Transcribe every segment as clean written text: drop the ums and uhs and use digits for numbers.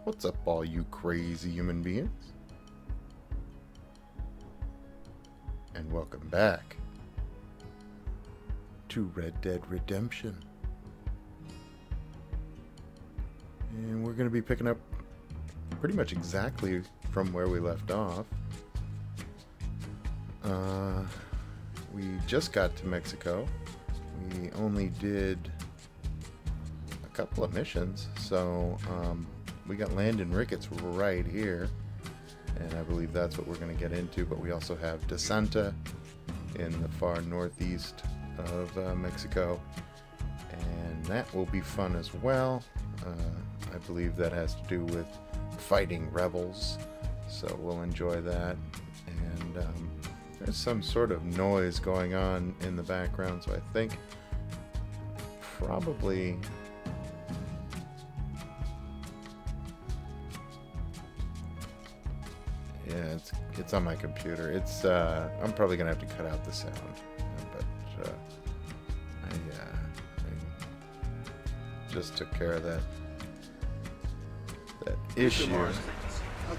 What's up, all you crazy human beings? And welcome back to Red Dead Redemption. And we're going to be picking up pretty much exactly from where we left off. We just got to Mexico. We only did a couple of missions, so we got Landon Ricketts right here, and I believe that's what we're going to get into. But we also have De Santa in the far northeast of Mexico, and that will be fun as well. I believe that has to do with fighting rebels, so we'll enjoy that. And there's some sort of noise going on in the background, so I think probably yeah, it's on my computer. It's I'm probably gonna have to cut out the sound, but I just took care of that issue. How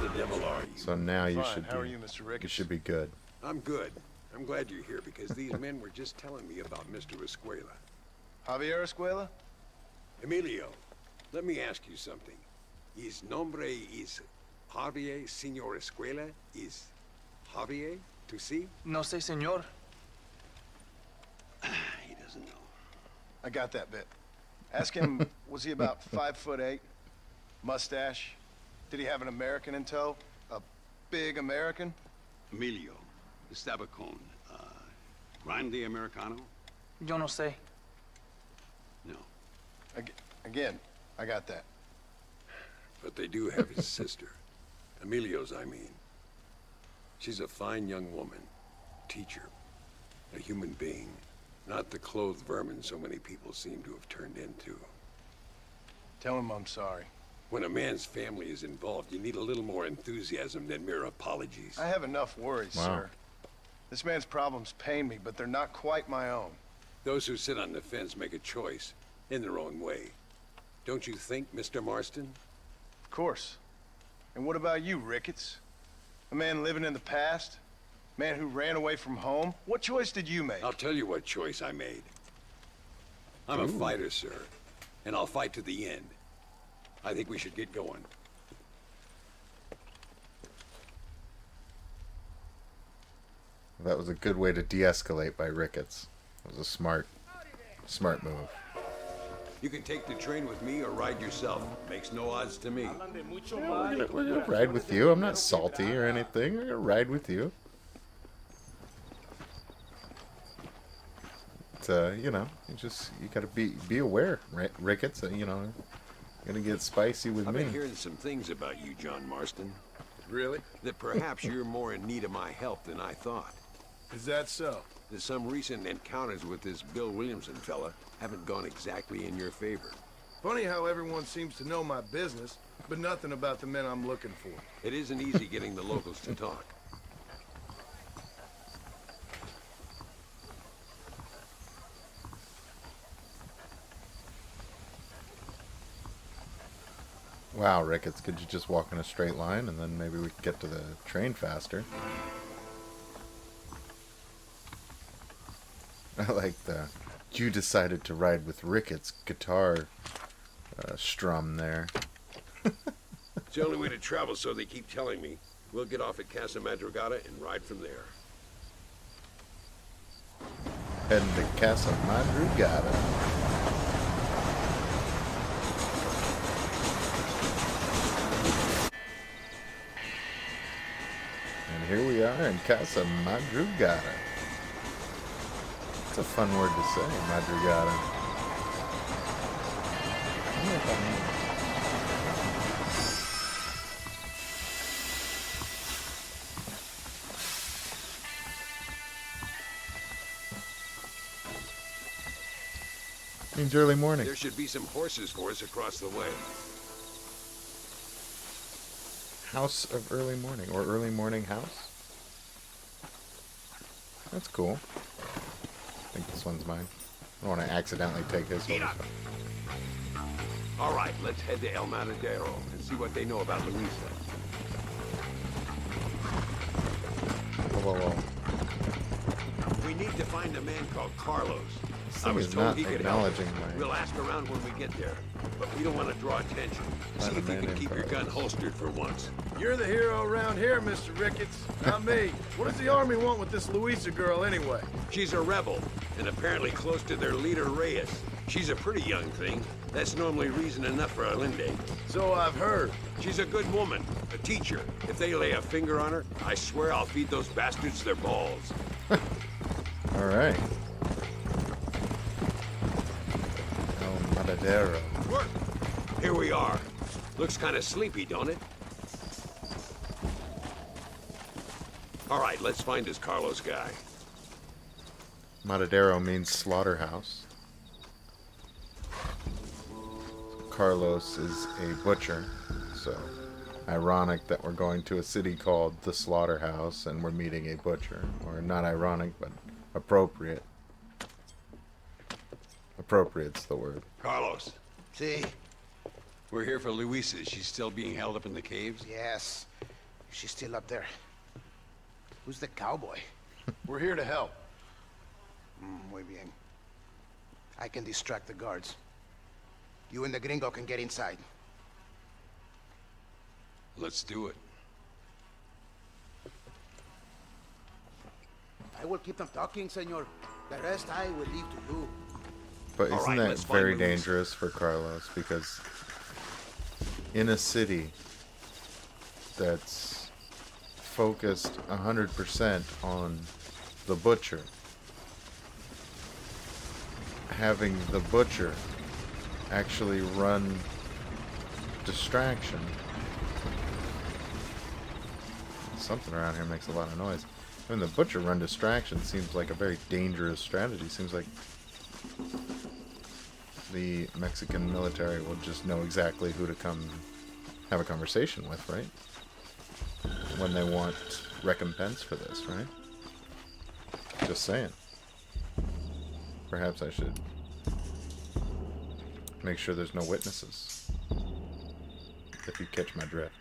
the devil are you? So now you should How are you, Mr. Ricketts? you should be good. I'm good. I'm glad you're here because these men were just telling me about Mr. Escuela. Javier Escuela? Emilio, let me ask you something. His nombre is Javier Señor Escuela? Is Javier to see? No sé, señor. He doesn't know. I got that bit. Ask him, was he about 5'8"? Mustache? Did he have an American in tow? A big American? Emilio, estaba con, Grande Americano? Yo no sé. No. Again, I got that. But they do have his sister. Emilio's, I mean. She's a fine young woman. Teacher. A human being. Not the clothed vermin so many people seem to have turned into. Tell him I'm sorry. When a man's family is involved, you need a little more enthusiasm than mere apologies. I have enough worries, Wow. sir. This man's problems pain me, but they're not quite my own. Those who sit on the fence make a choice, in their own way. Don't you think, Mr. Marston? Of course. And what about you, Ricketts? A man living in the past? Man who ran away from home? What choice did you make? I'll tell you what choice I made. I'm a fighter, sir, and I'll fight to the end. I think we should get going. That was a good way to de-escalate by Ricketts. It was a smart move. You can take the train with me or ride yourself. Makes no odds to me. We're gonna ride with you. I'm not salty or anything. We're gonna ride with you. But, you know, you gotta be aware, right, Ricketts. You know, gonna get spicy with I've me. been hearing some things about you, John Marston. Really? That perhaps you're more in need of my help than I thought. Is that so? That some recent encounters with this Bill Williamson fella haven't gone exactly in your favor. Funny how everyone seems to know my business, but nothing about the men I'm looking for. It isn't easy getting the locals to talk. Wow, Ricketts, could you just walk in a straight line and then maybe we could get to the train faster? I like the "you decided to ride with Ricketts" guitar strum there. It's the only way to travel, so they keep telling me. We'll get off at Casa Madrugada and ride from there. Heading to Casa Madrugada. And here we are in Casa Madrugada. It's a fun word to say, Madrugada. I don't know if I know. Means early morning. There should be some horses for us across the way. House of early morning, or early morning house. That's cool. I think this one's mine. I don't want to accidentally take his horse. All right, let's head to El Matadero and see what they know about Luisa. Whoa, whoa, whoa. We need to find a man called Carlos. This I thing was is told not he could help. acknowledging my... We'll ask around when we get there, but we don't want to draw attention. Find See a if you man can named keep your gun Carlos. holstered for once. You're the hero around here, Mr. Ricketts, not me. What does the army want with this Luisa girl anyway? She's a rebel, and apparently close to their leader, Reyes. She's a pretty young thing. That's normally reason enough for Allende. So I've heard. She's a good woman, a teacher. If they lay a finger on her, I swear I'll feed those bastards their balls. All right. El Matadero. Work! Here we are. Looks kind of sleepy, don't it? All right, let's find this Carlos guy. Matadero means slaughterhouse. Carlos is a butcher, so ironic that we're going to a city called the Slaughterhouse and we're meeting a butcher. Or not ironic, but appropriate. Appropriate's the word. Carlos, See, we're here for Luisa. She's still being held up in the caves? yes. She's still up there. Who's the cowboy? We're here to help. Muy bien. I can distract the guards. You and the gringo can get inside. Let's do it. I will keep them talking, senor. The rest I will leave to you. But All isn't right, that let's find very Luisa. dangerous for Carlos? Because in a city that's focused 100% on the butcher, having the butcher actually run distraction. Something around here makes a lot of noise. When the butcher run distraction seems like a very dangerous strategy. Seems like the Mexican military will just know exactly who to come have a conversation with, right? When they want recompense for this, right? Just saying. Perhaps I should make sure there's no witnesses. If you catch my drift.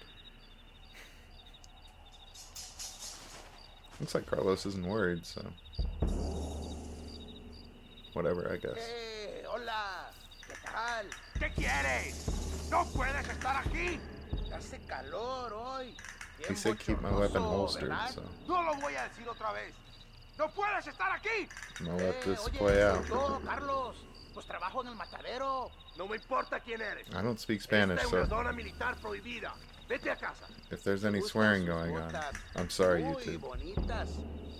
Looks like Carlos isn't worried, so... Whatever, I guess. Hey, hola. ¿Qué tal? ¿Qué quieres? ¡No puedes estar aquí! Hace calor hoy. He said keep my weapon holstered, so... No lo voy a decir otra vez. ¡No puedes estar aquí! I'm gonna let this oye, play out. no, Carlos. Pues trabajo en el matadero. No me importa quién eres. I don't speak Spanish, Esta es una so zona militar prohibida. Vete a casa. if there's any Gustan swearing sus going on, botas. I'm sorry, Muy YouTube. bonitas.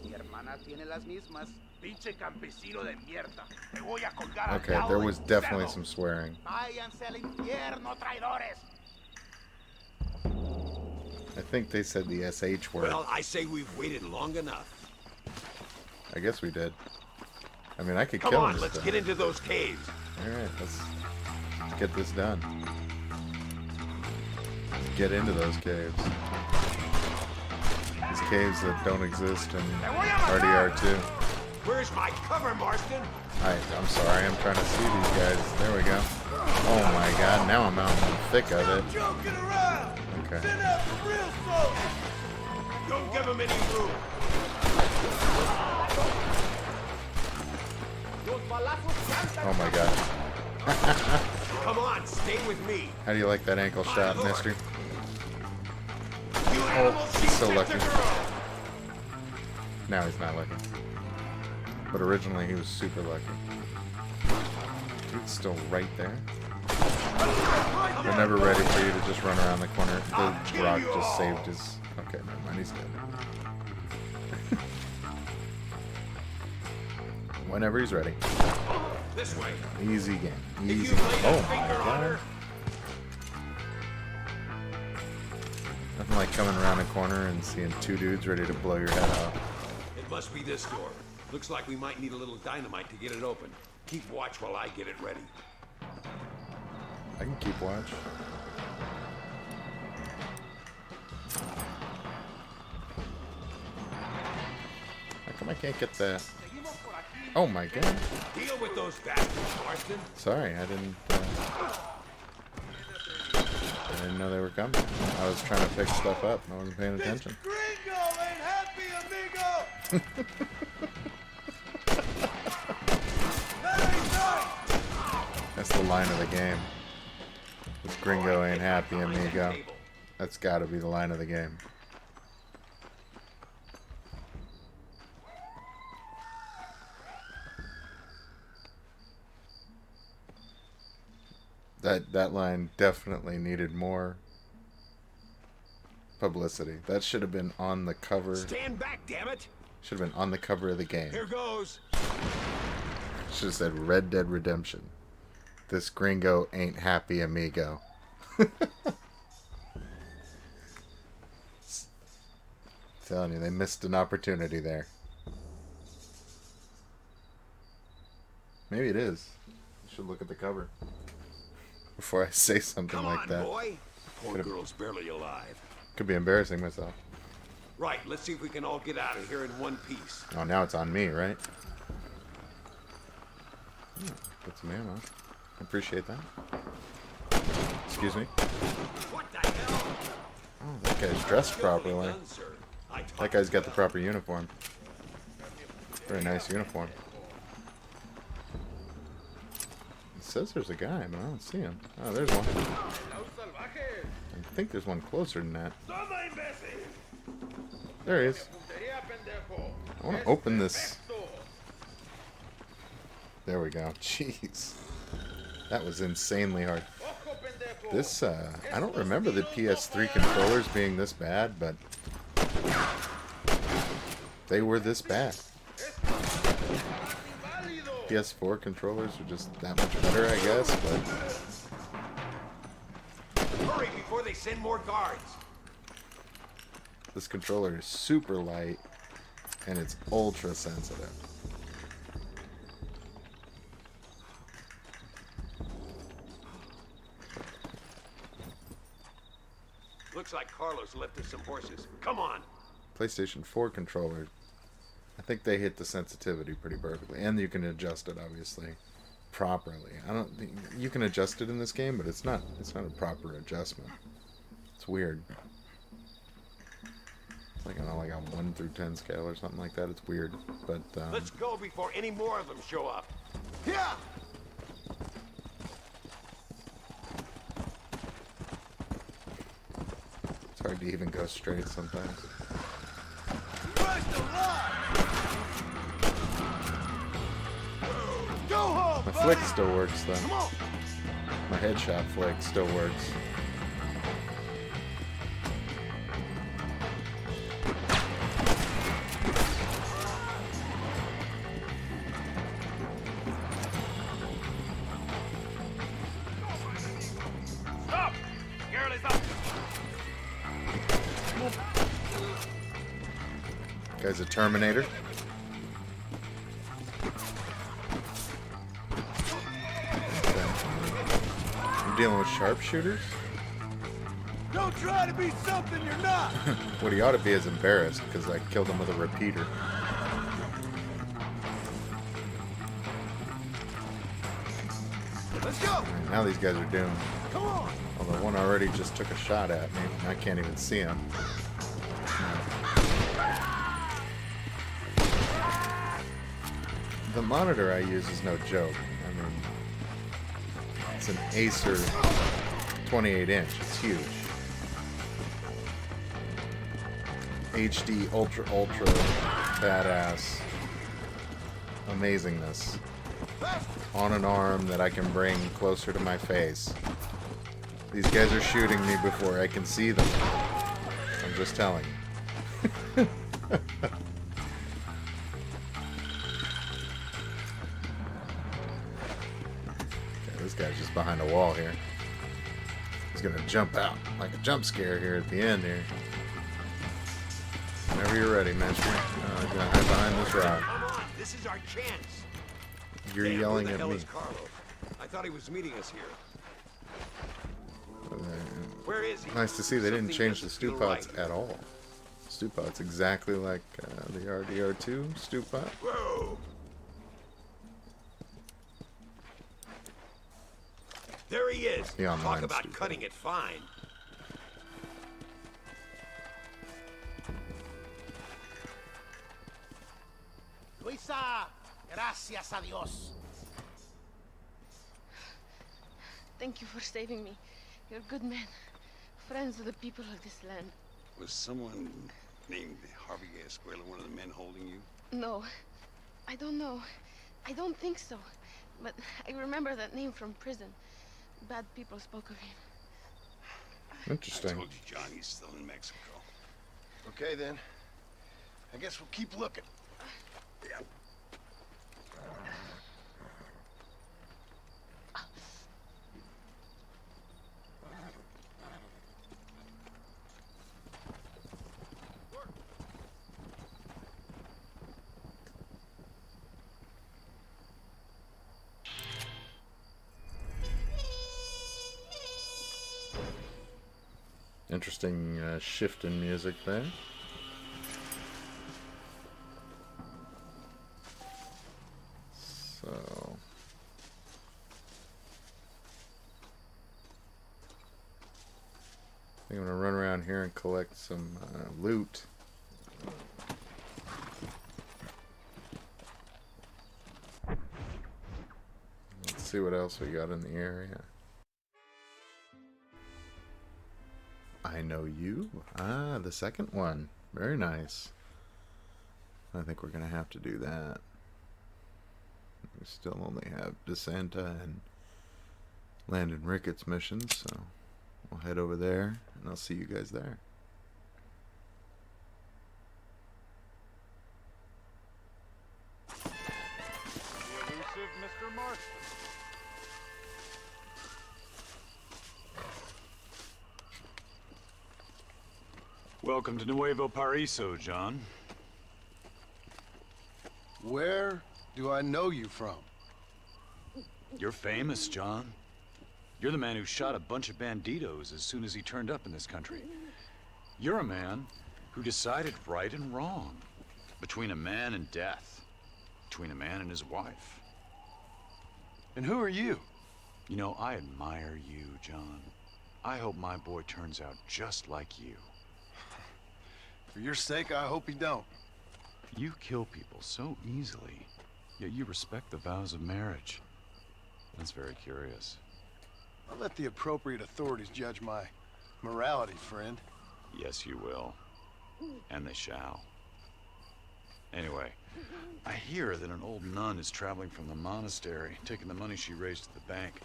Mi hermana tiene las mismas. Pinche campesino de mierda. Te voy a colgar al Okay, lado there de was tu definitely cerdo. some swearing. Váyanse al infierno, traidores. I think they said the SH word. Well, I say we've waited long enough. I guess we did. I mean, I could Come kill on, him let's still. get into those caves. Alright, let's get this done. Let's get into those caves. These caves that don't exist in RDR2. Where's my cover, Marston? I'm sorry, I'm trying to see these guys. There we go. Oh my god, now I'm out in the thick of it. Joking around. Okay. Send out the real soldiers. Don't give him any room. Oh my god. Come on, stay with me. How do you like that ankle shot, mister? You animal, he's she's so just lucky. a girl. Now he's not lucky. But originally he was super lucky. Dude's still right there. They're never ready for you to just run around the corner. The rock just saved his... Okay, never mind, he's dead. Whenever he's ready. This way. Easy game. If Easy. you laid a Oh my finger on her, god. Nothing like coming around a corner and seeing two dudes ready to blow your head off. it must be this door. Looks like we might need a little dynamite to get it open. Keep watch while I get it ready. I can keep watch. How come I can't get that? Oh my god. Deal with those bastards, Marston. Sorry, I didn't... didn't know they were coming. I was trying to pick stuff up. I wasn't paying attention. Gringo ain't happy, amigo! That's the line of the game. This gringo ain't happy, amigo. That's gotta be the line of the game. That line definitely needed more publicity. That should have been on the cover. Stand back, damn it! Should have been on the cover of the game. Here goes. Should have said Red Dead Redemption. This gringo ain't happy, amigo. Telling you, they missed an opportunity there. Maybe it is. I should look at the cover before I say something Come like on, that. boy. Poor Could've- girl's barely alive. Could be embarrassing myself. Right, let's see if we can all get out of here in one piece. Oh, now it's on me, right? Oh, put some ammo. I appreciate that. Excuse me. What the hell? Oh, that guy's dressed properly. Done, sir. I That talked guy's got the well. proper uniform. Very nice uniform. It says there's a guy, but I don't see him. Oh, there's one. I think there's one closer than that. There he is. I want to open this. There we go. Jeez. That was insanely hard. This, I don't remember the PS3 controllers being this bad, but they were this bad. PS4 controllers are just that much better, I guess, but Hurry before they send more guards. this controller is super light and it's ultra sensitive. Looks like Carlos left us some horses. Come on. PlayStation 4 controller, I think they hit the sensitivity pretty perfectly, and you can adjust it obviously properly. I don't think you can adjust it in this game, but it's not a proper adjustment. It's weird. It's like, I don't know, like a 1 through 10 scale or something like that. It's weird, but Let's go before any more of them show up. Yeah! it's hard to even go straight sometimes. Christ alive! Go home, My buddy! flick still works though. Come on! My headshot flick still works. Stop! Girl is up! Guy's a Terminator. I'm dealing with sharpshooters. Don't try to be something you're not! What he ought to be is embarrassed because I killed him with a repeater. Let's go! Alright, now these guys are doomed. Come on! Although one already just took a shot at me. And I can't even see him. The monitor I use is no joke. I mean, it's an Acer 28-inch. It's huge. HD ultra badass amazingness on an arm that I can bring closer to my face. These guys are shooting me before I can see them. I'm just telling you. Okay, this guy's just behind a wall here. He's gonna jump out like a jump scare here at the end here. Whenever you're ready, Mister. I'm gonna hide behind this rock. Come on, this is our chance. You're Damn, yelling who the at hell me. is Carlos? I thought he was meeting us here. Uh, Where is he? Nice to see they didn't Something change the doesn't stew feel pots right. at all. Stew pots exactly like the RDR2 stew pot. Whoa! There he is. The online Talk about stupid. cutting it fine. casa! Gracias a Dios. Thank you for saving me. You're good men. Friends of the people of this land. Was someone named Harvey Escuela one of the men holding you? No, I don't know. I don't think so. But I remember that name from prison. Bad people spoke of him. I Interesting. told you, John, he's still in Mexico. Okay, then. I guess we'll keep looking. Yeah. Interesting shift in music there. So, I'm gonna run around here and collect some loot. Let's see what else we got in the area. I know you. Ah, the second one. Very nice. I think we're gonna have to do that. We still only have DeSanta and Landon Ricketts missions, so we'll head over there and I'll see you guys there. The elusive Mr. Marston. Welcome to Nuevo Paraiso, John. Where do I know you from? You're famous, John. You're the man who shot a bunch of banditos as soon as he turned up in this country. You're a man who decided right and wrong, between a man and death, between a man and his wife. And who are you? You know, I admire you, John. I hope my boy turns out just like you. For your sake, I hope you don't. You kill people so easily, yet you respect the vows of marriage. That's very curious. I'll let the appropriate authorities judge my morality, friend. Yes, you will. And they shall. Anyway, I hear that an old nun is traveling from the monastery, taking the money she raised to the bank.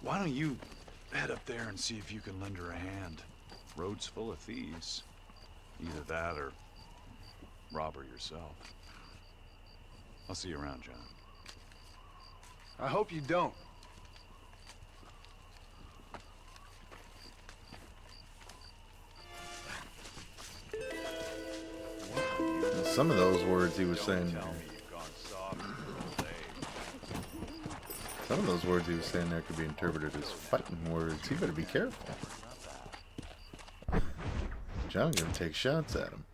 Why don't you head up there and see if you can lend her a hand? Road's full of thieves. Either that or rob her yourself. I'll see you around, John. I hope you don't. Some of those words he was saying. Some of those words he was saying there could be interpreted as fighting words. You better be careful. John's gonna take shots at him.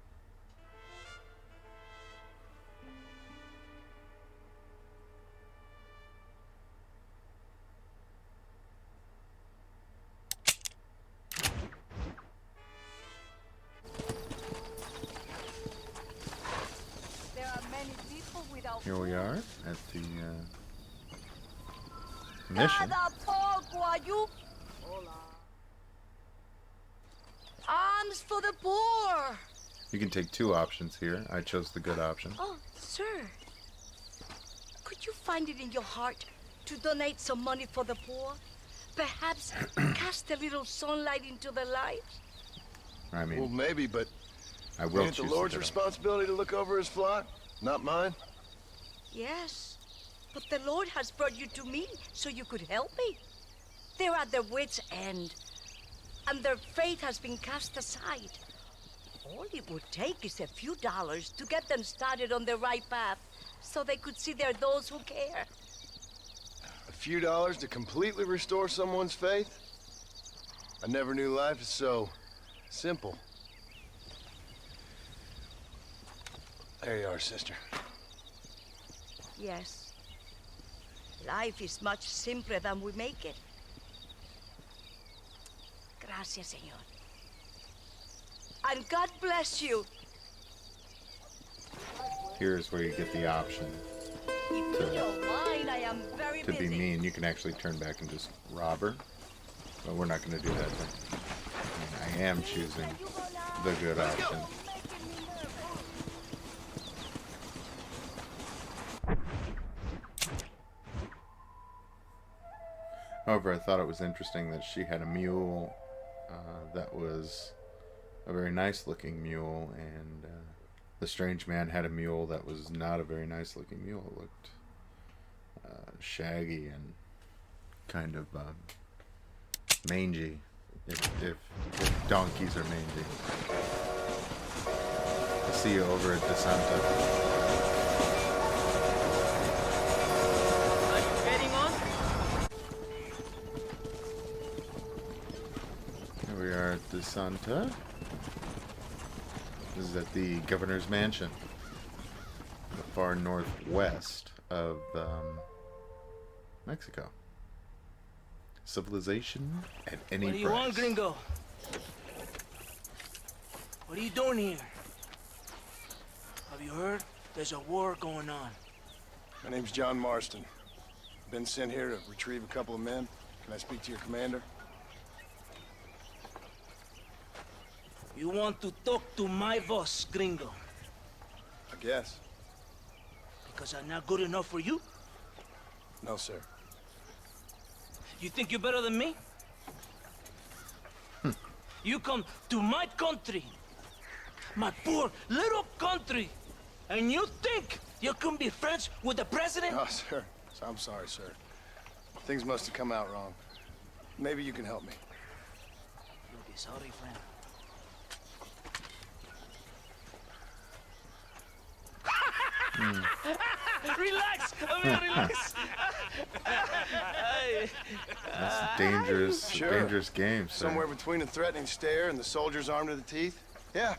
There are many people without Here we food. are at the mission. Nada poco, are you? Arms for the poor. You can take two options here. I chose the good option. Oh, sir. Could you find it in your heart to donate some money for the poor? Perhaps cast a little sunlight into their lives? I Well, mean, maybe, but I will ain't choose the Lord's good option. responsibility to look over his flock, not mine. Yes, but the Lord has brought you to me so you could help me. They're at their wits' end, and their faith has been cast aside. All it would take is a few dollars to get them started on the right path, so they could see they're those who care. A few dollars to completely restore someone's faith? I never knew life is so simple. There you are, sister. Yes, life is much simpler than we make it. Gracias, Señor. And God bless you. here's where you get the option If you don't mind, I am very to be busy. mean. You can actually turn back and just rob her. But we're not going to do that then. I am choosing the good option. However, I thought it was interesting that she had a mule that was a very nice looking mule, and the strange man had a mule that was not a very nice looking mule. It looked shaggy and kind of mangy, if donkeys are mangy. I'll see you over at DeSanta. Are you heading on? Here we are at DeSanta. This is at the governor's mansion, the far northwest of Mexico. Civilization at any What do you price. want, gringo? What are you doing here? Have you heard? There's a war going on. My name's John Marston. Been sent here to retrieve a couple of men. Can I speak to your commander? You want to talk to my boss, gringo? I guess. Because I'm not good enough for you? No, sir. You think you're better than me? You come to my country, my poor little country, and you think you can be friends with the president? No, sir. I'm sorry, sir. Things must have come out wrong. Maybe you can help me. You'll be sorry, friend. Relax! Relax! That's a dangerous, Sure. dangerous game, sir. Somewhere between a threatening stare and the soldier's armed to the teeth? Yeah.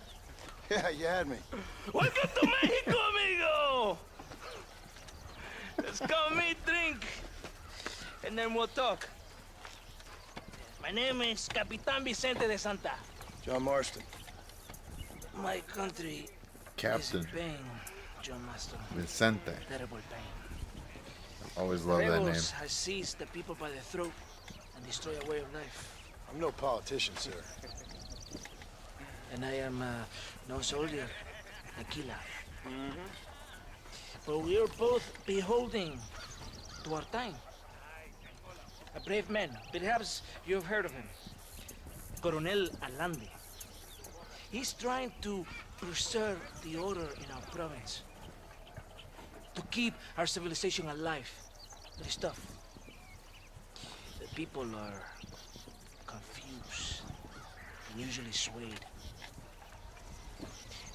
Yeah, you had me. Welcome to Mexico, amigo! Let's come meet, drink, and then we'll talk. My name is Capitan Vicente de Santa. John Marston. My country Captain is in pain, John Master. Vicente. Terrible pain. Always love that name. Rebels has seized the people by the throat and destroy a way of life. I'm no politician, sir. And I am no soldier, a killer. But we are both beholding to our time. A brave man, perhaps you've heard of him. Coronel Allende. He's trying to preserve the order in our province. To keep our civilization alive. But it's tough. The people are confused and usually swayed.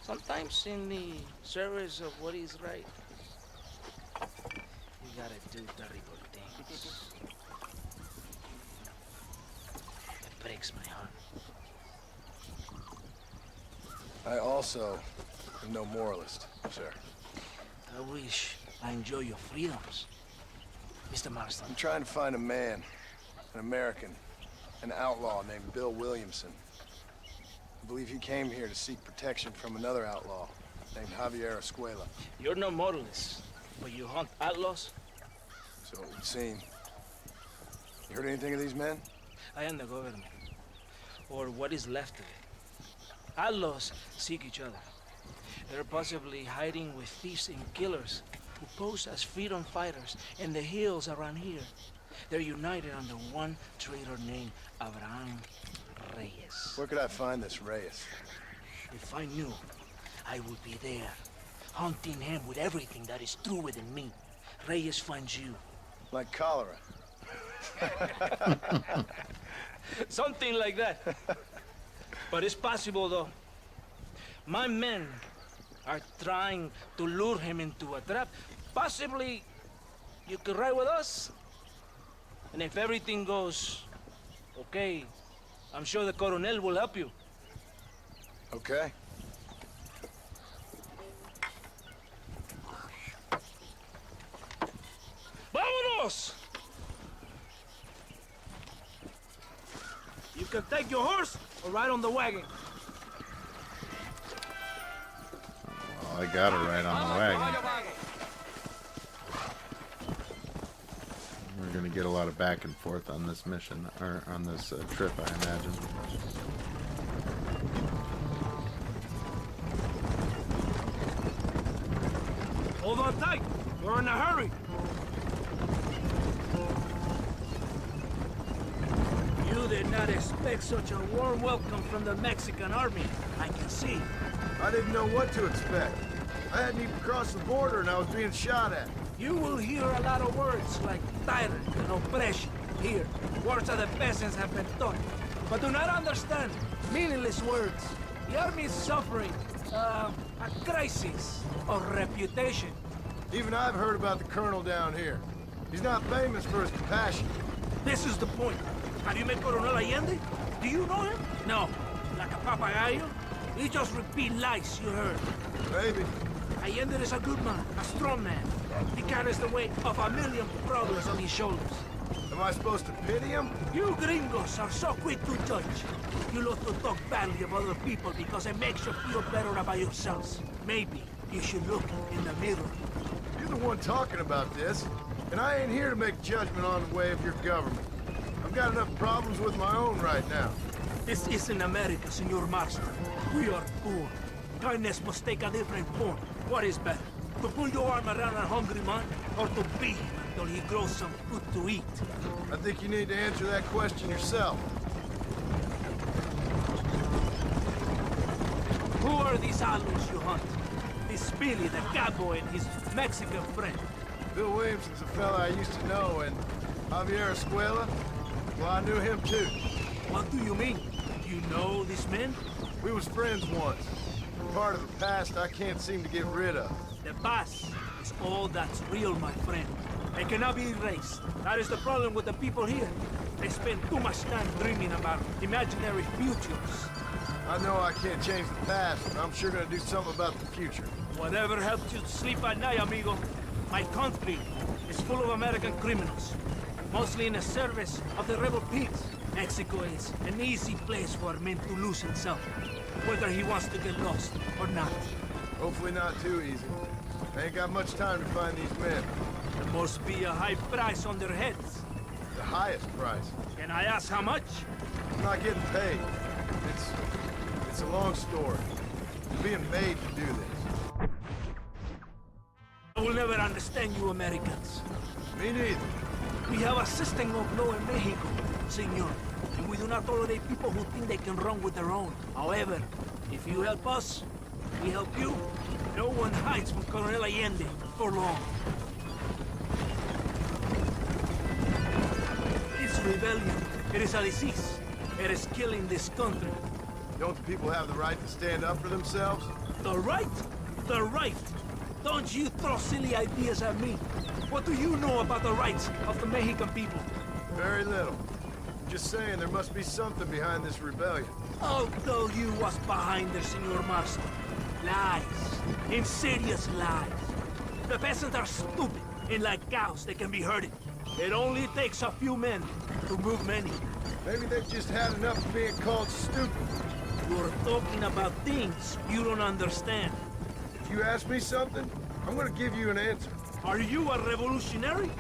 Sometimes in the service of what is right, we gotta do terrible things. It breaks my heart. I also am no moralist, sir. I wish I enjoy your freedoms, Mr. Marston. I'm trying to find a man, an American, an outlaw named Bill Williamson. I believe he came here to seek protection from another outlaw named Javier Escuela. You're no moralist, but you hunt outlaws? So it would seem. You heard anything of these men? I am the government, or what is left of it. Outlaws seek each other. They're possibly hiding with thieves and killers who pose as freedom fighters in the hills around here. They're united under one traitor named Abraham Reyes. Where could I find this Reyes? If I knew, I would be there, hunting him with everything that is true within me. Reyes finds you. Like cholera. Something like that. But it's possible, though. My men are trying to lure him into a trap. Possibly you could ride with us. And if everything goes okay, I'm sure the Coronel will help you. Okay. Vámonos! You can take your horse or ride on the wagon. I'll I got her right on the wagon. We're gonna get a lot of back and forth on this mission, or on this trip, I imagine. Hold on tight. We're in a hurry. You did not expect such a warm welcome from the Mexican army, I can see. I didn't know what to expect. I hadn't even crossed the border and I was being shot at. You will hear a lot of words like tyrant and oppression here. Words that the peasants have been taught, but do not understand. Meaningless words. The army is suffering a crisis of reputation. Even I've heard about the colonel down here. He's not famous for his compassion. This is the point. Have you met Coronel Allende? Do you know him? No. Like a papagayo? He just repeat lies you heard. Maybe. Allende is a good man, a strong man. He carries the weight of 1,000,000 brothers on his shoulders. Am I supposed to pity him? You gringos are so quick to judge. You love to talk badly of other people because it makes you feel better about yourselves. Maybe you should look in the mirror. You're the one talking about this, and I ain't here to make judgment on the way of your government. I've got enough problems with my own right now. This isn't America, Senor Marston. We are poor. Kindness must take a different form. What is better? To pull your arm around a hungry man, or to beat him until he grows some food to eat? I think you need to answer that question yourself. Who are these alus you hunt? This Billy, the cowboy, and his Mexican friend. Bill Williamson's a fella I used to know, and Javier Escuela, well, I knew him too. What do you mean? You know these men? We was friends once. Part of the past I can't seem to get rid of. The past is all that's real, my friend. It cannot be erased. That is the problem with the people here. They spend too much time dreaming about imaginary futures. I know I can't change the past, but I'm sure gonna do something about the future. Whatever helps you sleep at night, amigo. My country is full of American criminals, mostly in the service of the rebel pigs. Mexico is an easy place for a man to lose himself, whether he wants to get lost or not. Hopefully not too easy. I ain't got much time to find these men. There must be a high price on their heads. The highest price. Can I ask how much? I'm not getting paid. It's a long story. I'm being made to do this. I will never understand you Americans. Me neither. We have a system of law in Mexico, senor. And we do not tolerate people who think they can run with their own. However, if you help us, we help you. No one hides from Colonel Allende for long. This rebellion, it is a disease. It is killing this country. Don't the people have the right to stand up for themselves? The right? The right. Don't you throw silly ideas at me. What do you know about the rights of the Mexican people? Very little. Just saying there must be something behind this rebellion. I'll tell you what's behind there, Senor Marston. Lies. Insidious lies. The peasants are stupid, and like cows, they can be herded. It only takes a few men to move many. Maybe they've just had enough of being called stupid. You're talking about things you don't understand. If you ask me something, I'm gonna give you an answer. Are you a revolutionary?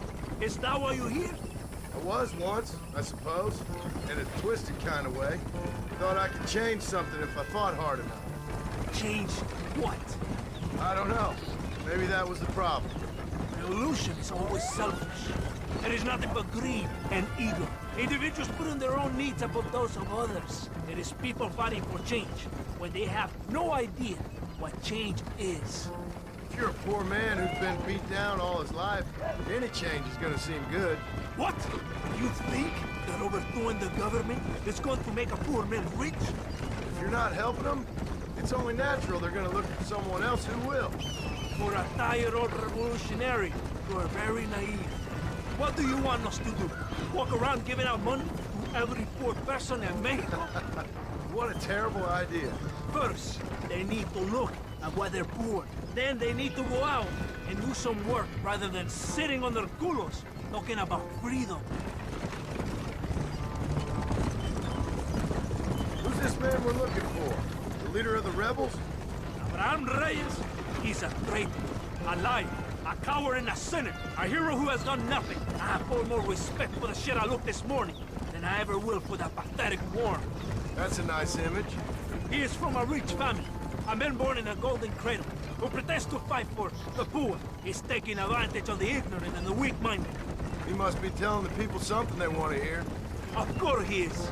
Is that why you're here? I was once, I suppose, in a twisted kind of way. Thought I could change something if I fought hard enough. Change what? I don't know. Maybe that was the problem. Revolution is always selfish. It is nothing but greed and ego. Individuals putting their own needs above those of others. It is people fighting for change when they have no idea what change is. If you're a poor man who's been beat down all his life, any change is gonna seem good. What? You think that overthrowing the government is going to make a poor man rich? If you're not helping them, it's only natural they're gonna look for someone else who will. For a tired old revolutionary, you are very naive. What do you want us to do? Walk around giving out money to every poor person in Mexico? What a terrible idea. First, they need to look at why they're poor. Then they need to go out and do some work rather than sitting on their culos talking about freedom. Who's this man we're looking for? The leader of the rebels? Abraham Reyes, he's a traitor, a liar, a coward and a sinner, a hero who has done nothing. I have far more respect for the shit I looked this morning than I ever will for that pathetic worm. That's a nice image. He is from a rich family, a man born in a golden cradle, who pretends to fight for the poor. He's taking advantage of the ignorant and the weak-minded. He must be telling the people something they want to hear. Of course he is.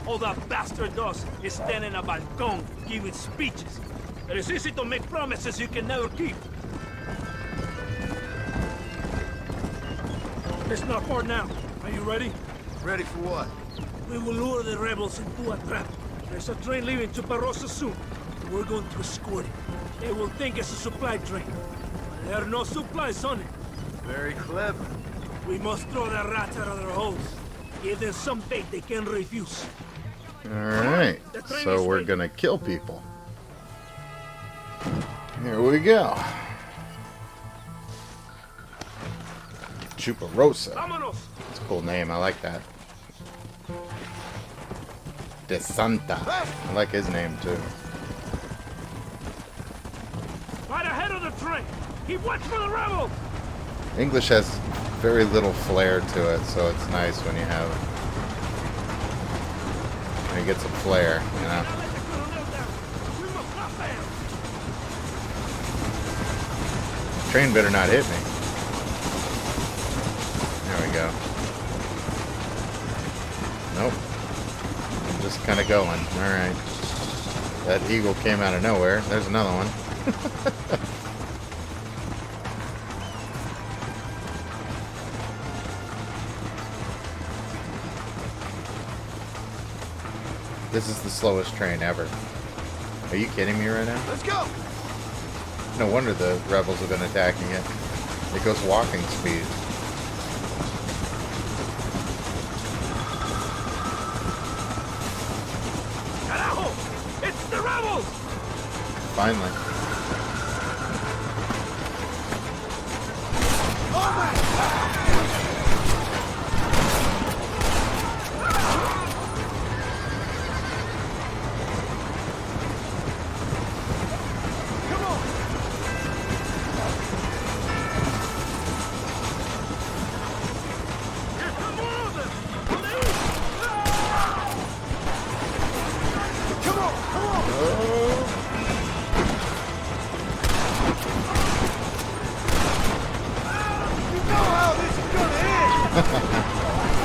All that bastard does is stand in a balcón giving speeches. It is easy to make promises you can never keep. It's not far now. Are you ready? Ready for what? We will lure the rebels into a trap. There's a train leaving to Barroso soon. We're going to escort it. They will think it's a supply train. But there are no supplies on it. Very clever. We must throw the rats out of their holes. Give them some bait they can refuse. Alright, so we're gonna kill people. Here we go. Chuparosa. That's a cool name, I like that. De Santa. I like his name too. Right ahead of the train! Keep watch for the rebels! English has very little flair to it, so it's nice when you have when you get some flair, you know. Train better not hit me. There we go. Nope. I'm just kind of going. Alright. That eagle came out of nowhere. There's another one. This is the slowest train ever. Are you kidding me right now? Let's go! No wonder the rebels have been attacking it. It goes walking speed. Carajo! It's the rebels! Finally. Oh my!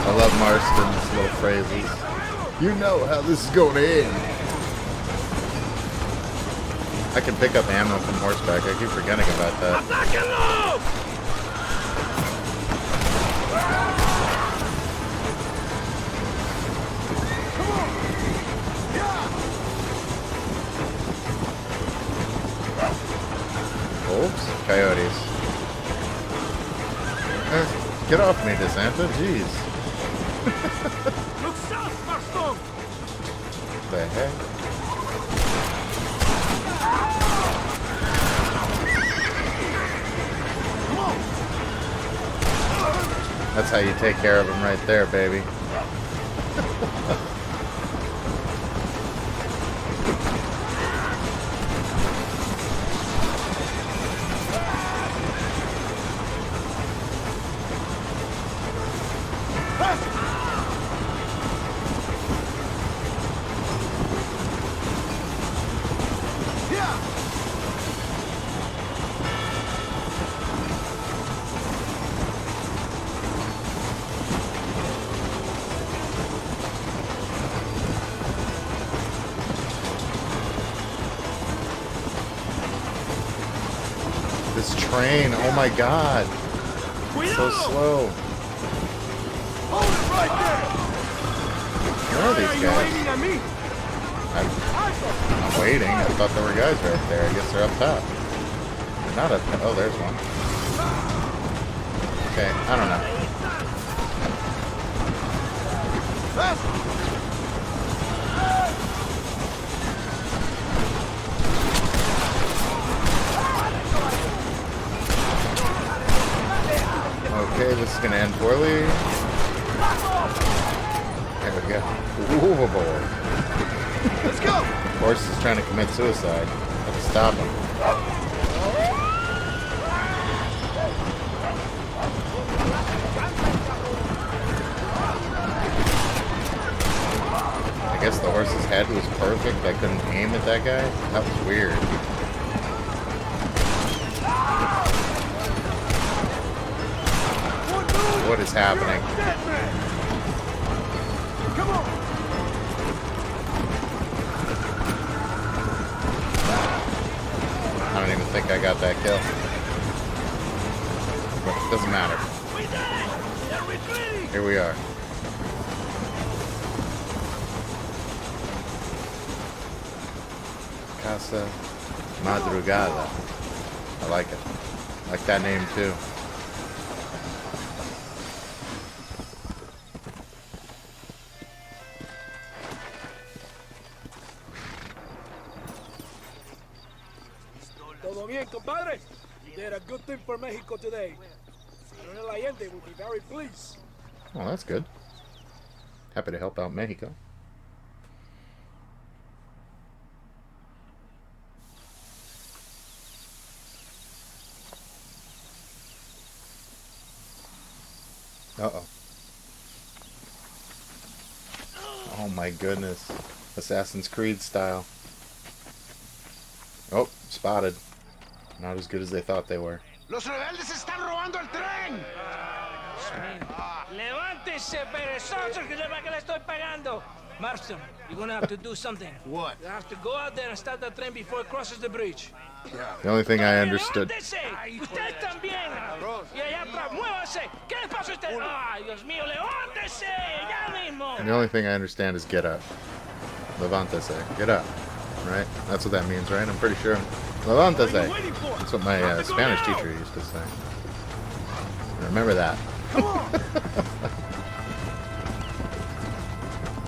I love Marston's little phrases. You know how this is going to end. I can pick up ammo from horseback. I keep forgetting about that. Wolves? Coyotes. Get off me, DeSanta. Jeez. Look south, Marston! What the heck? That's how you take care of him right there, baby. This train, oh my god. It's so slow. Hold it right there! Where are these guys? At me? I'm waiting. I thought there were guys right there. I guess they're up top. They're not up top. Oh, there's one. Okay, I don't know. Okay, this is gonna end poorly. There we go. Ooh, boy. Let's go! Horse is trying to commit suicide. Let's stop him. guess the horse's head was perfect. I couldn't aim at that guy. That was weird. What is happening? Come on. I don't even think I got that kill. But it doesn't matter. Here we are. Casa Madrugada. I like it. I like that name too. Todo bien, compadre? You did a good thing for Mexico today. Colonel Allende will be very pleased. Oh, that's good. Happy to help out Mexico. Uh-oh. Oh my goodness. Assassin's Creed style. Oh, spotted. Not as good as they thought they were. Los rebeldes están robando el tren. Levántese, perezoso, que le estoy pagando. Marston, you're gonna have to do something. What? You have to go out there and stop the train before it crosses the bridge. The only thing I understood. Levántese. Usted también. Y allá atrás, muévase. ¿Qué le pasa a usted? Ay, Dios mío, levántese, ya mismo. And the only thing I understand is get up. Levántese. Get up. Right? That's what that means, right? I'm pretty sure. Levántese. That's what my Spanish teacher used to say. I remember that.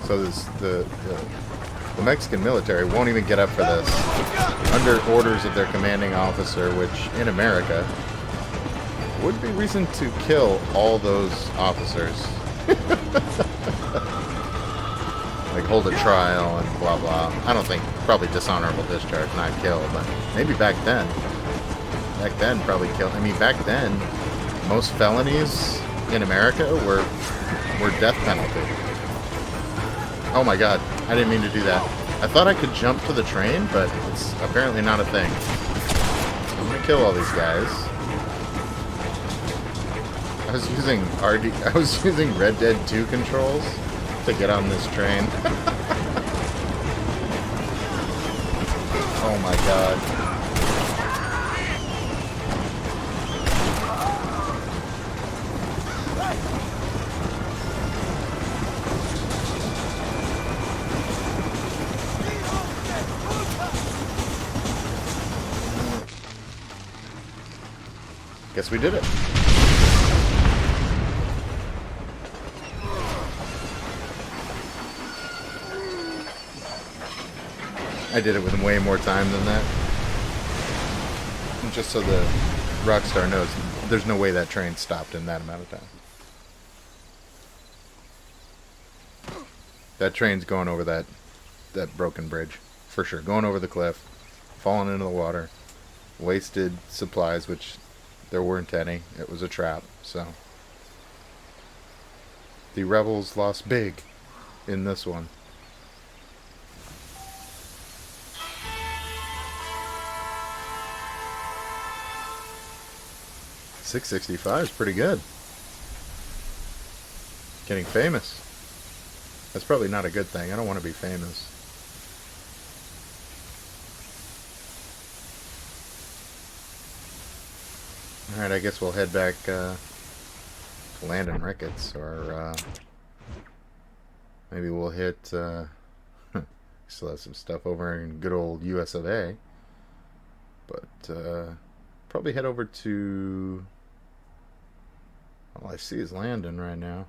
So this, the Mexican military won't even get up for this. Under orders of their commanding officer, which in America would be reason to kill all those officers. Like hold a trial and blah blah. I don't think, probably dishonorable discharge, not kill, but maybe back then. Back then probably kill. I mean, back then most felonies in America were death penalty. Oh my god, I didn't mean to do that. I thought I could jump to the train, but it's apparently not a thing. I'm gonna kill all these guys. I was using Red Dead 2 controls to get on this train. Oh my god. Guess we did it. I did it with way more time than that. And just so the Rockstar knows, there's no way that train stopped in that amount of time. That train's going over that broken bridge. For sure. Going over the cliff. Falling into the water. Wasted supplies, which there weren't any. It was a trap, so. The rebels lost big in this one. $665 is pretty good. Getting famous. That's probably not a good thing. I don't want to be famous. Alright, I guess we'll head back to Landon Ricketts, or maybe we'll hit, still have some stuff over in good old US of A, but probably head over to, all I see is Landon right now.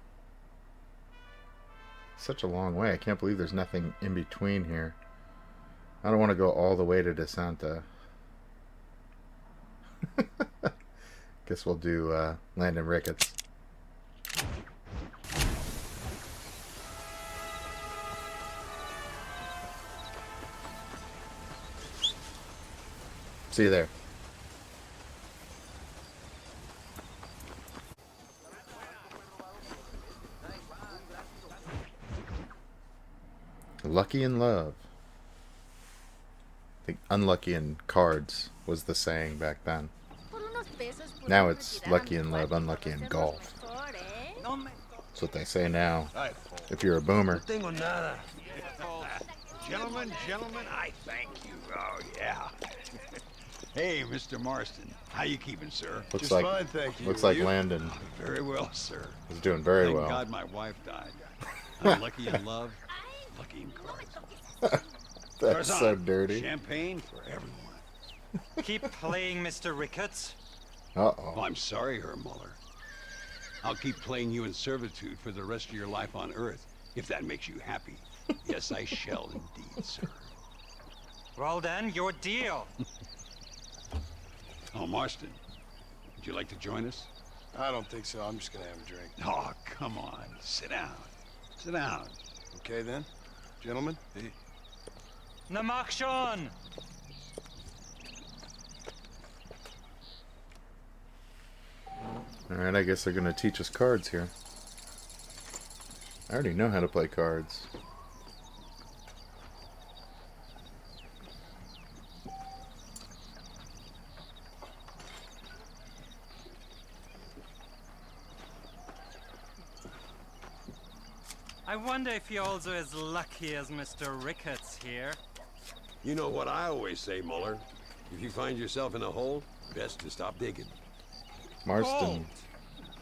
Such a long way. I can't believe there's nothing in between here. I don't want to go all the way to De Santa. Guess we'll do Landon Ricketts. See you there. Lucky in love. I think unlucky in cards was the saying back then. Now it's lucky in love, unlucky in golf. That's what they say now. If you're a boomer. Gentlemen, I thank you. Oh, yeah. Hey, Mr. Marston. How you keeping, sir? Looks like, fine, thank you. looks like You? Landon Very well, sir. is doing very Thank well. God my wife died. I'm lucky in love, lucky in cards. That's so dirty. Champagne for everyone. Keep playing, Mr. Ricketts. Uh-oh. Oh, I'm sorry, Herr Muller. I'll keep playing you in servitude for the rest of your life on Earth, if that makes you happy. Yes, I shall indeed, sir. Well then, your deal. Oh, Marston, would you like to join us? I don't think so. I'm just gonna have a drink. Oh, come on. Sit down. Sit down. Okay, then? Gentlemen? Na mach schon! Alright, I guess they're going to teach us cards here. I already know how to play cards. I wonder if you're also as lucky as Mr. Ricketts here. You know what I always say, Muller. If you find yourself in a hole, best to stop digging. Marston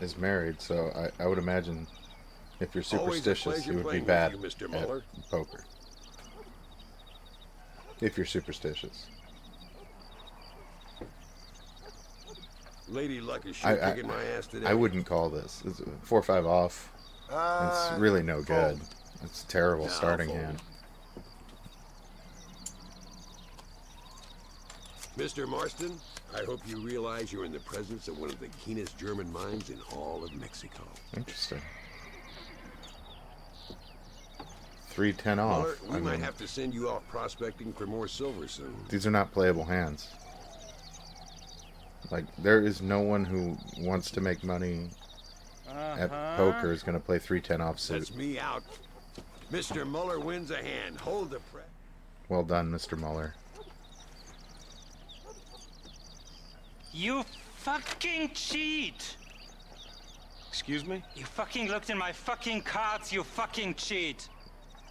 is married, so I would imagine if you're Always a superstitious, pleasure you would be playing with bad you, Mr. Muller. at poker. If you're superstitious. Lady Luck is sure kicking my ass today. I wouldn't call this. It's 4-5 off. It's really no good. It's a terrible starting hand. Mr. Marston, I hope you realize you're in the presence of one of the keenest German minds in all of Mexico. Interesting. 3-10 off. Muller, we might have to send you off prospecting for more silver soon. These are not playable hands. Like, there is no one who wants to make money at poker is going to play 3-10 off suit. That's me out. Mr. Muller wins a hand. Hold the press. Well done, Mr. Muller. You fucking cheat! Excuse me? You fucking looked in my fucking cards, you fucking cheat!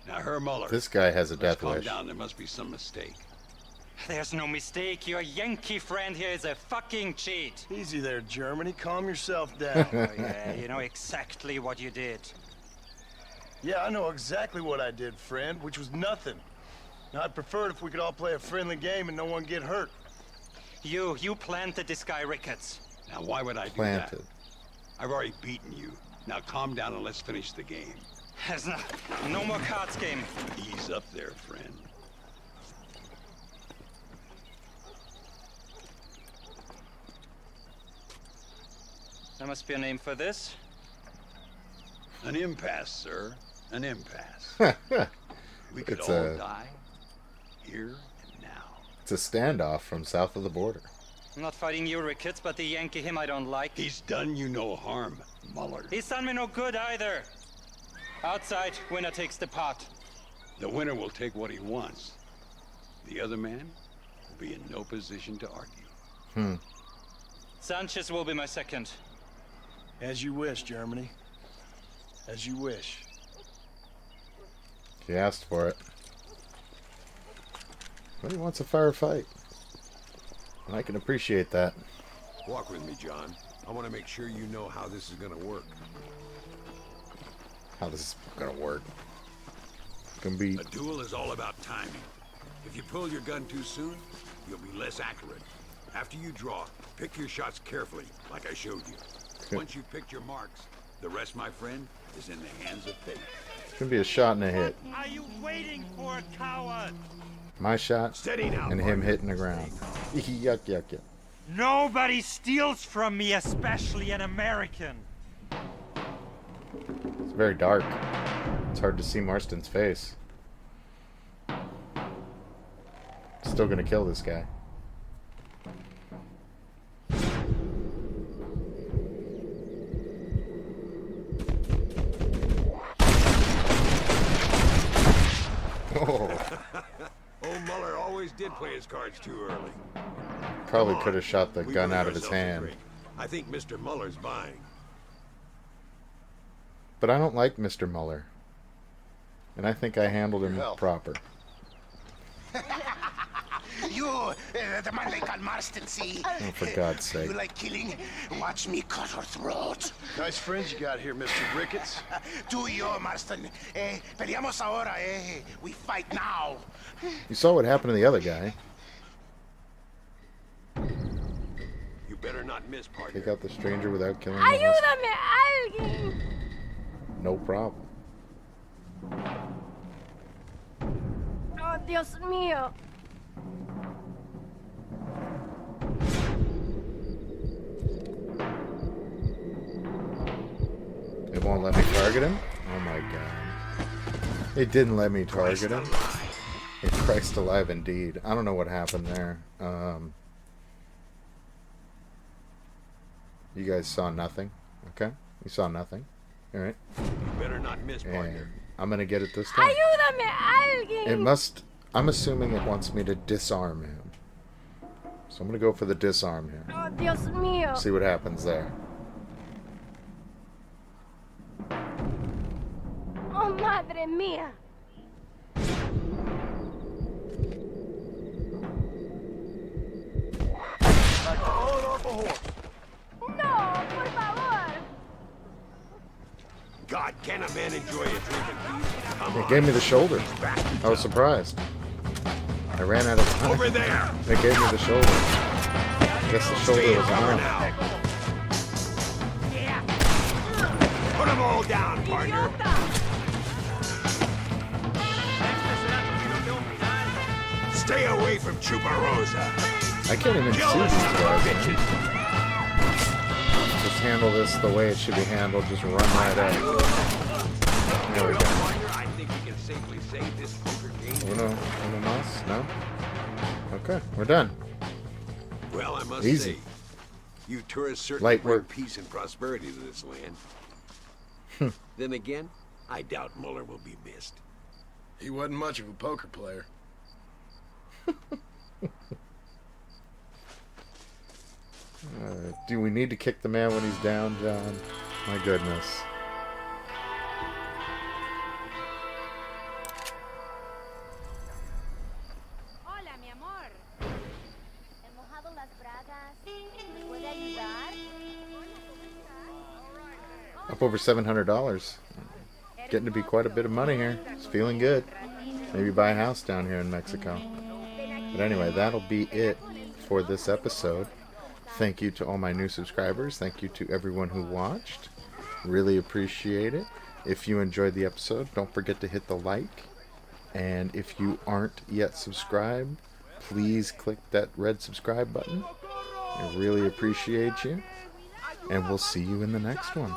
Now, Herr Muller. This guy has a death calm wish. down. There must be some mistake. There's no mistake. Your Yankee friend here is a fucking cheat. Easy there, Germany. Calm yourself down. Oh, yeah, you know exactly what you did. Yeah, I know exactly what I did, friend, which was nothing. Now, I'd prefer it if we could all play a friendly game and no one get hurt. You planted this guy, Ricketts. Now, why would I do that? I've already beaten you. Now, calm down and let's finish the game. There's no more cards game. Ease up there, friend. There must be a name for this. An impasse, sir. An impasse. We could It's all die here and now. It's a standoff from south of the border. I'm not fighting you, Ricketts, but the Yankee him I don't like. He's done you no harm, Muller. He's done me no good either. Outside, winner takes the pot. The winner will take what he wants. The other man will be in no position to argue. Sanchez will be my second. As you wish, Germany. As you wish. He asked for it. But he wants a fair fight. And I can appreciate that. Walk with me, John. I want to make sure you know how this is going to work. How this is going to work. It's going to be... A duel is all about timing. If you pull your gun too soon, you'll be less accurate. After you draw, pick your shots carefully, like I showed you. Once you've picked your marks, the rest, my friend, is in the hands of fate. It's going to be a shot and a hit. Are you waiting for, coward? My shot Steady now, and him hitting the ground. Yuck, yuck, yuck. Nobody steals from me, especially an American. It's very dark. It's hard to see Marston's face. Still going to kill this guy. Old Muller always did play his cards too early. Probably could have shot the We gun believe out of his ourselves a hand. drink. I think Mr. Muller's buying. But I don't like Mr. Muller. And I think I handled him proper. You, the man they call Marston, see? Oh, for God's sake. You like killing? Watch me cut her throat. Nice friends you got here, Mr. Ricketts. Tú y yo, Marston. Peleamos ahora, eh? We fight now. You saw what happened to the other guy. You better not miss, partner. Take out the stranger without killing him. ¡Ayúdame, alguien! No problem. Oh, Dios mío. It won't let me target him? Oh my god. It didn't let me target him. It's Christ alive indeed. I don't know what happened there. You guys saw nothing. Okay? You saw nothing. Alright. You better not miss, partner. And I'm gonna get it this time. ¡Ayúdame, alguien! It must... I'm assuming it wants me to disarm him. So I'm gonna go for the disarm here. Oh, Dios mío. See what happens there. Oh, madre mía. No, por favor. God, can a man enjoy a drink in peace? Come It on. gave me the shoulder. I was surprised. I ran out of time. Over there. It gave me the shoulder. I guess the shoulder was enough. Put them all down, partner. Stay away from Chuparosa. I can't even see Kill these these guys. bitches. Man. Just handle this the way it should be handled. Just run right out. There we go. I think we can safely say this poker game. Uno más? No? Okay, we're done. Well, I must Easy. say, you tourists certainly Light bring work. peace and prosperity to this land. Then again, I doubt Muller will be missed. He wasn't much of a poker player. Do we need to kick the man when he's down, John? My goodness. Hola, mi amor. He mojado las bragas. ¿Me puede ayudar? Up over $700. Getting to be quite a bit of money here. It's feeling good. Maybe buy a house down here in Mexico. But anyway, that'll be it for this episode. Thank you to all my new subscribers. Thank you to everyone who watched. Really appreciate it. If you enjoyed the episode, don't forget to hit the like. And if you aren't yet subscribed, please click that red subscribe button. I really appreciate you. And we'll see you in the next one.